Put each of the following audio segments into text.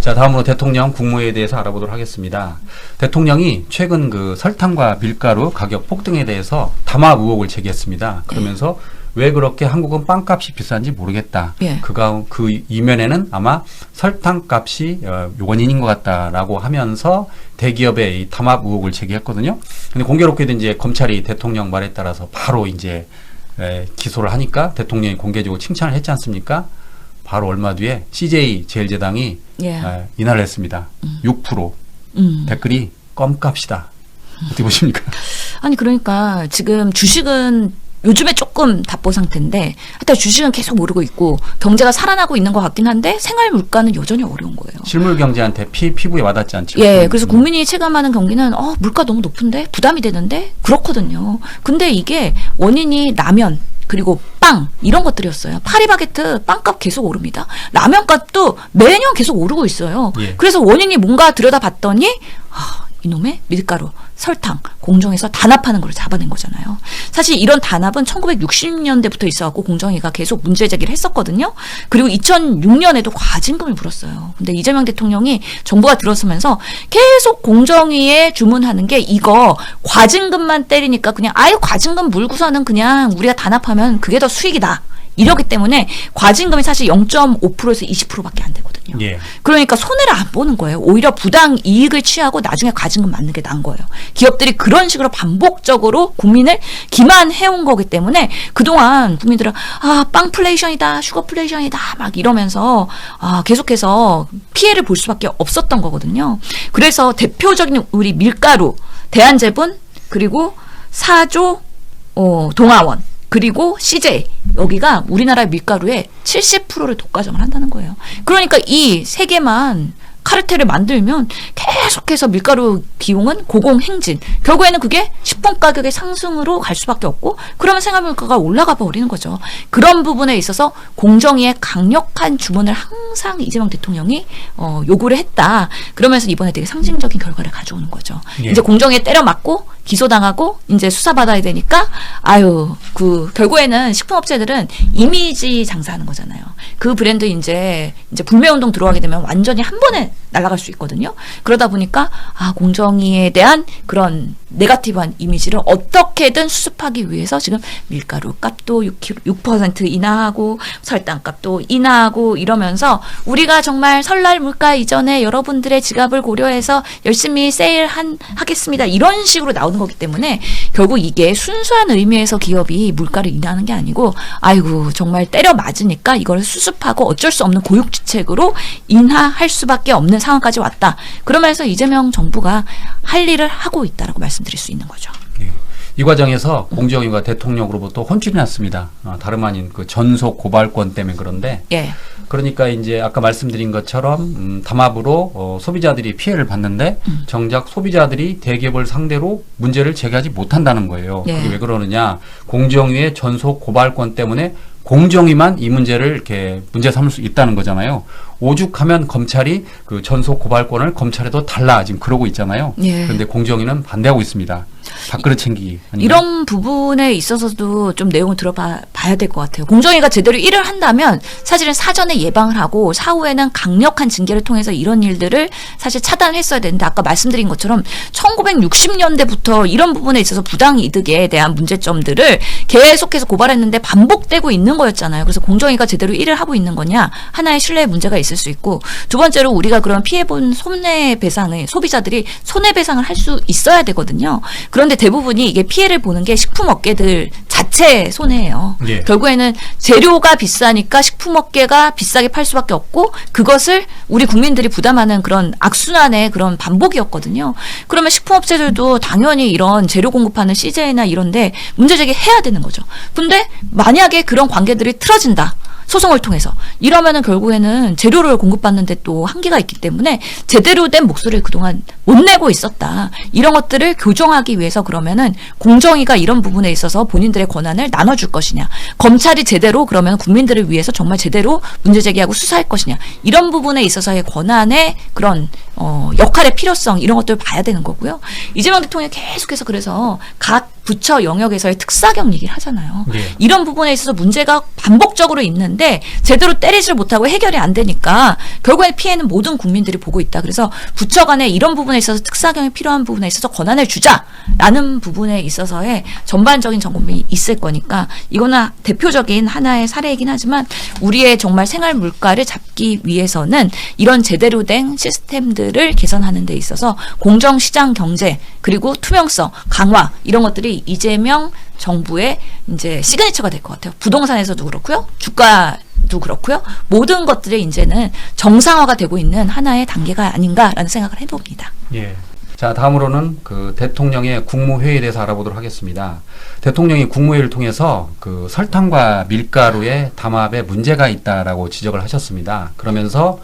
자, 다음으로 대통령 국무회의에 대해서 알아보도록 하겠습니다. 대통령이 최근 그 설탕과 밀가루 가격 폭등에 대해서 담합 의혹을 제기했습니다. 그러면서 왜 그렇게 한국은 빵값이 비싼지 모르겠다. 그 이면에는 아마 설탕값이 원인인 것 같다라고 하면서 대기업의 이 담합 의혹을 제기했거든요. 근데 공교롭게도 이제 검찰이 대통령 말에 따라서 바로 이제 기소를 하니까 대통령이 공개적으로 칭찬을 했지 않습니까? 바로 얼마 뒤에 CJ 제일제당이 인하를 했습니다. 6%. 댓글이 껌값이다. 어떻게 보십니까? 아니 그러니까 지금 주식은 요즘에 조금 답보 상태인데 하여튼 주식은 계속 오르고 있고 경제가 살아나고 있는 것 같긴 한데 생활 물가는 여전히 어려운 거예요. 실물 경제한테 피부에 와닿지 않죠. 예, 그래서 국민이 체감하는 경기는 물가 너무 높은데 부담이 되는데 그렇거든요. 근데 이게 원인이 라면 그리고 빵 이런 것들이었어요. 파리바게트 빵값 계속 오릅니다. 라면값도 매년 계속 오르고 있어요. 그래서 원인이 뭔가 들여다봤더니 이놈의 밀가루, 설탕, 공정에서 단합하는 걸 잡아낸 거잖아요. 사실 이런 단합은 1960년대부터 있어갖고 공정위가 계속 문제 제기를 했었거든요. 그리고 2006년에도 과징금을 물었어요. 근데 이재명 대통령이 정부가 들어서면서 계속 공정위에 주문하는 게 이거 과징금만 때리니까 그냥 과징금 물고서는 그냥 우리가 단합하면 그게 더 수익이다. 이러기 때문에 과징금이 사실 0.5%에서 20%밖에 안 되거든요. 그러니까 손해를 안 보는 거예요. 오히려 부당 이익을 취하고 나중에 과징금 맞는 게 나은 거예요. 기업들이 그런 식으로 반복적으로 국민을 기만해온 거기 때문에 그동안 국민들은 빵플레이션이다, 슈거플레이션이다 막 이러면서 계속해서 피해를 볼 수밖에 없었던 거거든요. 그래서 대표적인 우리 밀가루, 대한제분 그리고 사조 동아원 그리고 CJ 여기가 우리나라 밀가루의 70%를 독과점을 한다는 거예요. 그러니까 이 세 개만 카르텔을 만들면 계속해서 밀가루 비용은 고공행진. 결국에는 그게 식품 가격의 상승으로 갈 수밖에 없고 그러면 생활물가가 올라가 버리는 거죠. 그런 부분에 있어서 공정위의 강력한 주문을 항상 이재명 대통령이 요구를 했다. 그러면서 이번에 되게 상징적인 결과를 가져오는 거죠. 이제 공정위에 때려 맞고 기소당하고 이제 수사받아야 되니까 결국에는 식품업체들은 이미지 장사하는 거잖아요. 그 브랜드 이제 불매운동 들어가게 되면 완전히 한 번에 날아갈 수 있거든요. 그러다 보니까 공정위에 대한 그런 네거티브한 이미지를 어떻게든 수습하기 위해서 지금 밀가루 값도 6% 인하하고 설탕 값도 인하하고 이러면서 우리가 정말 설날 물가 이전에 여러분들의 지갑을 고려해서 열심히 하겠습니다. 이런 식으로 나오는 거기 때문에 결국 이게 순수한 의미에서 기업이 물가를 인하하는 게 아니고 정말 때려 맞으니까 이걸 수습하고 어쩔 수 없는 고육지책으로 인하할 수밖에 없는 상황까지 왔다. 그러면서 이재명 정부가 할 일을 하고 있다라고 말씀드릴 수 있는 거죠. 이 과정에서 공정위가 대통령으로부터 혼쭐이 났습니다. 다름 아닌 그 전속 고발권 때문에 그런데 그러니까 이제 아까 말씀드린 것처럼 담합으로 소비자들이 피해를 봤는데 정작 소비자들이 대기업을 상대로 문제를 제기하지 못한다는 거예요. 그게 왜 그러느냐? 공정위의 전속 고발권 때문에 공정위만 이 문제를 이렇게 문제 삼을 수 있다는 거잖아요. 오죽하면 검찰이 그 전속 고발권을 검찰에도 달라 지금 그러고 있잖아요. 그런데 공정위는 반대하고 있습니다. 밥그릇 챙기기. 이런 부분에 있어서도 좀 내용을 들어봐야 될 것 같아요. 공정위가 제대로 일을 한다면 사실은 사전에 예방을 하고 사후에는 강력한 징계를 통해서 이런 일들을 사실 차단했어야 되는데 아까 말씀드린 것처럼 1960년대부터 이런 부분에 있어서 부당이득에 대한 문제점들을 계속해서 고발했는데 반복되고 있는 거였잖아요. 그래서 공정위가 제대로 일을 하고 있는 거냐 하나의 신뢰의 문제가 있을 수 있고 두 번째로 우리가 그런 피해본 손해배상을 소비자들이 손해배상을 할 수 있어야 되거든요. 그런데 대부분이 이게 피해를 보는 게 식품업계들 자체 손해예요. 결국에는 재료가 비싸니까 식품업계가 비싸게 팔 수밖에 없고 그것을 우리 국민들이 부담하는 그런 악순환의 그런 반복이었거든요. 그러면 식품업체들도 당연히 이런 재료 공급하는 CJ나 이런데 문제 제기해야 되는 거죠. 근데 만약에 그런 관계들이 틀어진다. 소송을 통해서 이러면은 결국에는 재료를 공급받는데 또 한계가 있기 때문에 제대로 된 목소리를 그동안 못 내고 있었다. 이런 것들을 교정하기 위해서 그러면은 공정위가 이런 부분에 있어서 본인들의 권한을 나눠줄 것이냐, 검찰이 제대로 그러면 국민들을 위해서 정말 제대로 문제 제기하고 수사할 것이냐, 이런 부분에 있어서의 권한의 그런 역할의 필요성 이런 것들을 봐야 되는 거고요. 이재명 대통령이 계속해서 그래서 각 부처 영역에서의 특사경 얘기를 하잖아요. 예. 이런 부분에 있어서 문제가 반복적으로 있는데 제대로 때리지를 못하고 해결이 안 되니까 결국에 피해는 모든 국민들이 보고 있다. 그래서 부처 간에 이런 부분에 있어서 특사경이 필요한 부분에 있어서 권한을 주자라는 부분에 있어서의 전반적인 점검이 있을 거니까 이거는 대표적인 하나의 사례이긴 하지만 우리의 정말 생활 물가를 잡기 위해서는 이런 제대로 된 시스템들을 개선하는 데 있어서 공정시장 경제 그리고 투명성 강화 이런 것들이 이재명 정부의 이제 시그니처가 될 것 같아요. 부동산에서도 그렇고요. 주가도 그렇고요. 모든 것들이 이제는 정상화가 되고 있는 하나의 단계가 아닌가라는 생각을 해봅니다. 예. 자, 다음으로는 그 대통령의 국무회의에 대해서 알아보도록 하겠습니다. 대통령이 국무회의를 통해서 그 설탕과 밀가루의 담합에 문제가 있다라고 지적을 하셨습니다. 그러면서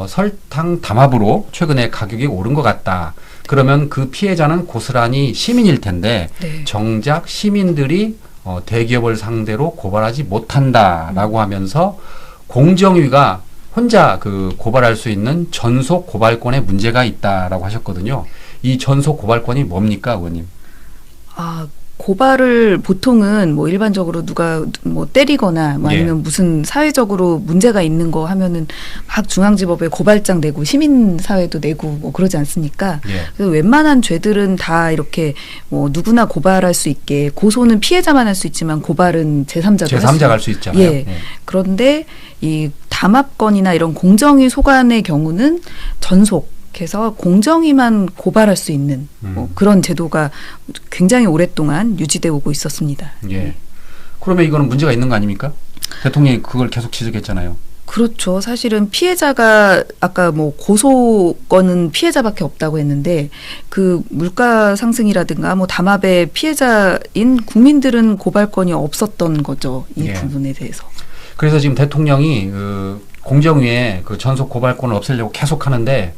설탕 담합으로 최근에 가격이 오른 것 같다. 그러면 그 피해자는 고스란히 시민일 텐데 네. 정작 시민들이 대기업을 상대로 고발하지 못한다라고 하면서 공정위가 혼자 그 고발할 수 있는 전속 고발권에 문제가 있다라고 하셨거든요. 이 전속 고발권이 뭡니까, 의원님? 고발을 보통은 뭐 일반적으로 누가 뭐 때리거나 뭐 아니면 예. 무슨 사회적으로 문제가 있는 거 하면은 막 중앙지법에 고발장 내고 시민사회도 내고 뭐 그러지 않습니까? 예. 그래서 웬만한 죄들은 다 이렇게 뭐 누구나 고발할 수 있게 고소는 피해자만 할 수 있지만 고발은 제3자도 제3자가 할 수 있잖아요. 예. 그런데 이 담합건이나 이런 공정위 소관의 경우는 전속해서 공정위만 고발할 수 있는 뭐 그런 제도가 굉장히 오랫동안 유지되어 오고 있었습니다. 예. 그러면 이거는 문제가 있는 거 아닙니까? 대통령이 그걸 계속 지적했잖아요. 그렇죠. 사실은 피해자가 아까 뭐 고소건은 피해자밖에 없다고 했는데 그 물가 상승이라든가 뭐 담합의 피해자인 국민들은 고발권이 없었던 거죠. 이 예. 부분에 대해서. 그래서 지금 대통령이 그 공정위에 그 전속 고발권을 없애려고 계속 하는데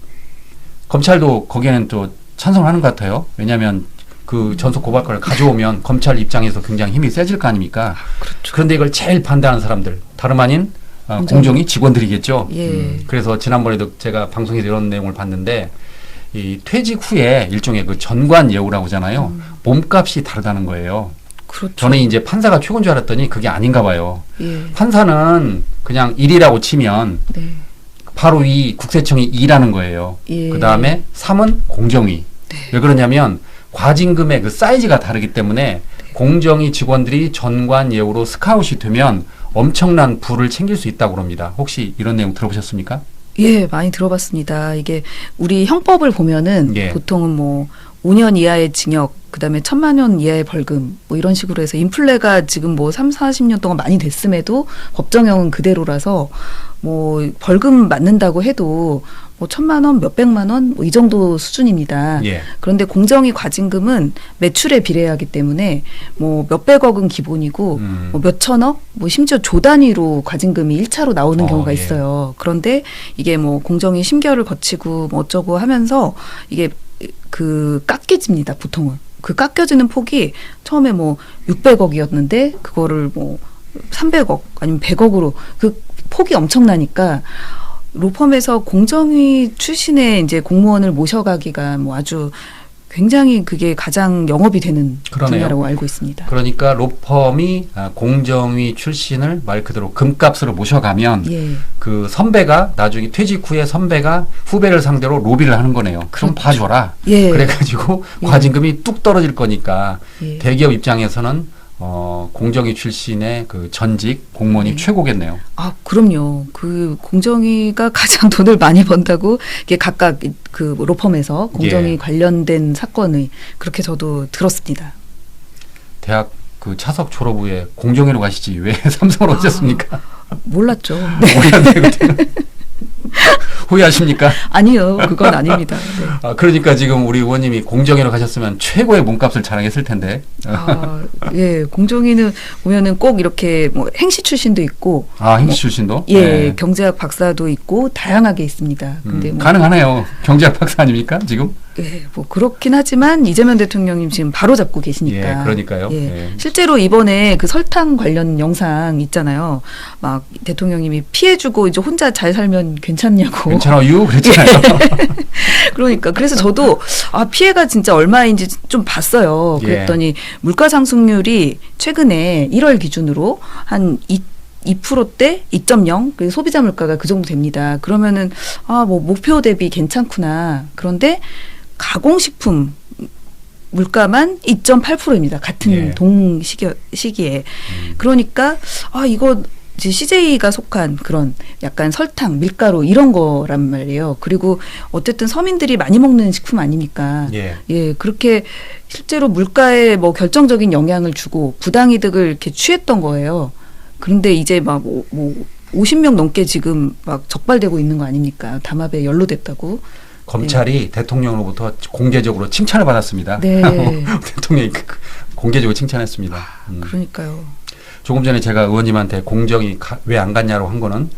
검찰도 거기에는 또 찬성을 하는 것 같아요. 왜냐하면 그 전속 고발권을 가져오면 검찰 입장에서 굉장히 힘이 세질 거 아닙니까? 그렇죠. 그런데 이걸 제일 반대하는 사람들 다름 아닌 공정위 직원들이겠죠. 예. 그래서 지난번에도 제가 방송에서 이런 내용을 봤는데 이 퇴직 후에 일종의 그 전관 예우라고 하잖아요. 몸값이 다르다는 거예요. 그렇죠. 저는 이제 판사가 최고인 줄 알았더니 그게 아닌가 봐요. 예. 판사는 그냥 1이라고 치면 네. 바로 위 국세청이 2라는 거예요. 예. 그 다음에 3은 공정위. 네. 왜 그러냐면 과징금의 그 사이즈가 다르기 때문에 공정위 직원들이 전관 예우로 스카웃이 되면 엄청난 부를 챙길 수 있다고 합니다. 혹시 이런 내용 들어보셨습니까? 예, 많이 들어봤습니다. 이게 우리 형법을 보면은 예. 보통은 뭐 5년 이하의 징역, 그다음에 1,000만 원 이하의 벌금 뭐 이런 식으로 해서 인플레가 지금 뭐 3, 40년 동안 많이 됐음에도 법정형은 그대로라서 뭐 벌금 맞는다고 해도 뭐 1,000만 원, 몇백만 원 뭐 이 정도 수준입니다. 예. 그런데 공정위 과징금은 매출에 비례하기 때문에 뭐 몇백억은 기본이고 뭐 몇천억, 뭐 심지어 조 단위로 과징금이 1차로 나오는 경우가 예. 있어요. 그런데 이게 뭐 공정위 심결을 거치고 뭐 어쩌고 하면서 이게 그 깎여집니다. 보통은. 그 깎여지는 폭이 처음에 뭐 600억이었는데 그거를 뭐 300억 아니면 100억으로 그 폭이 엄청나니까 로펌에서 공정위 출신의 이제 공무원을 모셔가기가 뭐 아주 굉장히 그게 가장 영업이 되는 그러네요. 분야라고 알고 있습니다. 그러니까 로펌이 공정위 출신을 말 그대로 금값으로 모셔가면 예. 그 선배가 나중에 퇴직 후에 선배가 후배를 상대로 로비를 하는 거네요. 좀 그렇죠. 봐줘라. 예. 그래가지고 예. 과징금이 뚝 떨어질 거니까 예. 대기업 입장에서는 공정위 출신의 그 전직 공무원이 예. 최고겠네요. 아, 그럼요. 그 공정위가 가장 돈을 많이 번다고 이게 각각 그 로펌에서 공정위 예. 관련된 사건을 그렇게 저도 들었습니다. 대학 그 차석 졸업 후에 공정위로 가시지 왜 삼성으로 오셨습니까? 몰랐죠. 후회하십니까? 아니요, 그건 아닙니다. 네. 그러니까 지금 우리 의원님이 공정위로 가셨으면 최고의 몸값을 자랑했을 텐데. 예, 공정위는 보면은 꼭 이렇게 뭐 행시 출신도 있고, 행시 출신도? 예, 네. 경제학 박사도 있고 다양하게 있습니다. 근데 뭐 가능하네요. 경제학 박사 아닙니까 지금? 예, 뭐 그렇긴 하지만 이재명 대통령님 지금 바로 잡고 계시니까. 예, 그러니까요. 예. 예. 실제로 이번에 그 설탕 관련 영상 있잖아요. 막 대통령님이 피해주고 이제 혼자 잘 살면 괜찮냐고. 괜찮아요, 그랬잖아요. 그러니까 그래서 저도 아 피해가 진짜 얼마인지 좀 봤어요. 예. 그랬더니 물가 상승률이 최근에 1월 기준으로 한 2%대 2.0 그 소비자 물가가 그 정도 됩니다. 그러면은 아 뭐 목표 대비 괜찮구나. 그런데 가공식품 물가만 2.8%입니다. 같은 예. 동 시기에. 그러니까 아 이거 이제 CJ가 속한 그런 약간 설탕, 밀가루 이런 거란 말이에요. 그리고 어쨌든 서민들이 많이 먹는 식품 아니니까. 예. 예, 그렇게 실제로 물가에 뭐 결정적인 영향을 주고 부당이득을 이렇게 취했던 거예요. 그런데 이제 막 뭐 50명 넘게 지금 막 적발되고 있는 거 아닙니까? 담합에 연루됐다고. 검찰이 대통령으로부터 공개적으로 칭찬을 받았습니다. 네. 대통령이 공개적으로 칭찬했습니다. 그러니까요. 조금 전에 제가 의원님한테 공정이 왜 안 갔냐고 한 거는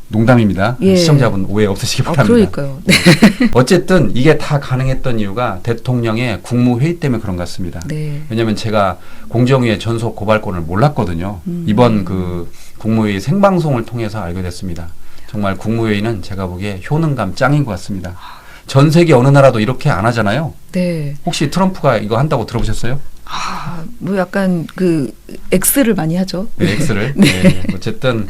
농담입니다. 예. 시청자분 오해 없으시기 아, 바랍니다. 그러니까요. 네. 어쨌든 이게 다 가능했던 이유가 대통령의 국무회의 때문에 그런 것 같습니다. 네. 왜냐하면 제가 공정위의 전속 고발권을 몰랐거든요. 이번 그 국무회의 생방송을 통해서 알게 됐습니다. 정말 국무회의는 제가 보기에 효능감 짱인 것 같습니다. 전 세계 어느 나라도 이렇게 안 하잖아요. 네. 혹시 트럼프가 이거 한다고 들어보셨어요? 아, 뭐 약간 그 X를 많이 하죠. 네, X를. 네. 어쨌든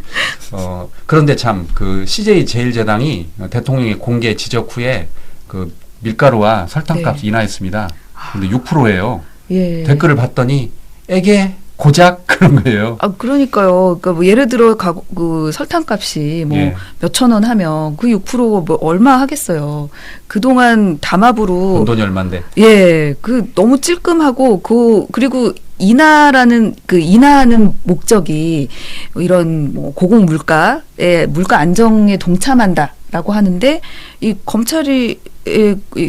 그런데 참 그 CJ 제일제당이 대통령의 공개 지적 후에 그 밀가루와 설탕값 네. 인하했습니다. 근데 6%예요. 예. 댓글을 봤더니 에게 고작 그런 거예요. 아, 그러니까요. 그러니까 뭐 예를 들어 그 설탕값이 뭐 예. 몇천 원 하면 그 6%가 뭐 얼마 하겠어요. 그동안 담합으로 돈 돈이 얼만데. 예, 그 너무 찔끔하고 그리고 인하라는 그 인하하는 목적이 이런 뭐 고공 물가의 물가 안정에 동참한다라고 하는데 이 검찰이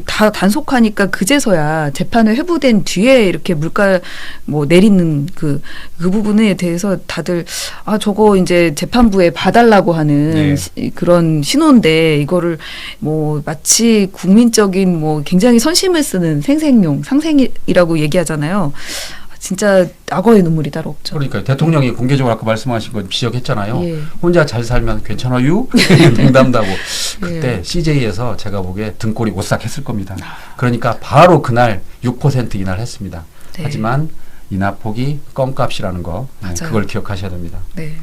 다 단속하니까 그제서야 재판을 회부된 뒤에 이렇게 물가 뭐 내리는 그 부분에 대해서 다들 아 저거 이제 재판부에 봐달라고 하는 네. 그런 신호인데 이거를 뭐 마치 국민적인 뭐 굉장히 선심을 쓰는 생생용 상생이라고 얘기하잖아요. 진짜 악어의 눈물이 따로 없죠. 그러니까 대통령이 공개적으로 아까 말씀하신 거 지적했잖아요. 예. 혼자 잘 살면 괜찮아요? 농담도 하고. 그때 예. CJ에서 제가 보기에 등골이 오싹했을 겁니다. 그러니까 바로 그날 6% 인하를 했습니다. 네. 하지만 인하폭이 껌값이라는 거 맞아요. 그걸 기억하셔야 됩니다. 네.